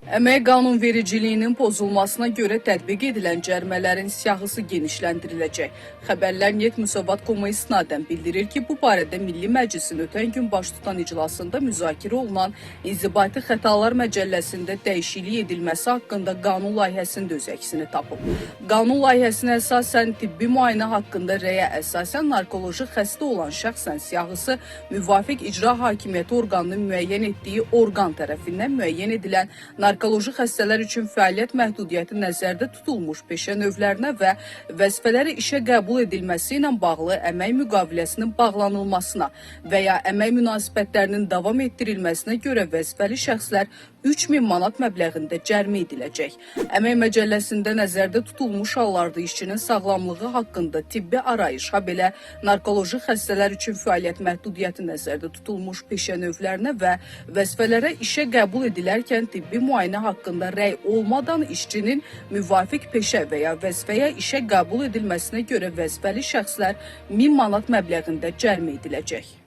Əmək qanunvericiliyinin pozulmasına görə tətbiq edilən cərimələrin siyahısı genişləndiriləcək. Xəbərlər Net Müsavat.com-a isnadən bildirir ki, bu barədə Milli Məclisin ötən gün baş tutan iclasında müzakirə olunan İnzibati Xətalar Məcəlləsində dəyişiklik edilməsi haqqında qanun layihəsində öz əksini tapıb. Qanun layihəsinə əsasən tibbi müayinə haqqında rəyə əsasən narkoloji xəstə olan şəxsən siyahısı müvafiq icra hakimiyyəti orqanının müəyyən etdiyi orqan tərəfindən müəyyən edilən narkoloji xəstələr üçün fəaliyyət məhdudiyyəti nəzərdə tutulmuş peşə növlərinə və vəzifələri işə qəbul edilməsi ilə bağlı əmək müqaviləsinin bağlanılmasına və ya əmək münasibətlərinin davam etdirilməsinə görə vəzifəli şəxslər 3000 manat məbləğində cərimə ediləcək. Əmək məcəlləsində nəzərdə tutulmuş hallarda işçinin sağlamlığı haqqında tibbi arayış, habelə narkoloji xəstələr üçün fəaliyyət məhdudiyyəti nəzərdə tutulmuş peşə növlərinə və vəzifələrə işə qəbul edilərkən tibbi müayinə haqqında rəy olmadan işçinin müvafiq peşə və ya vəzifəyə işə qəbul edilməsinə görə vəzifəli şəxslər 1000 manat məbləğində cərimə ediləcək.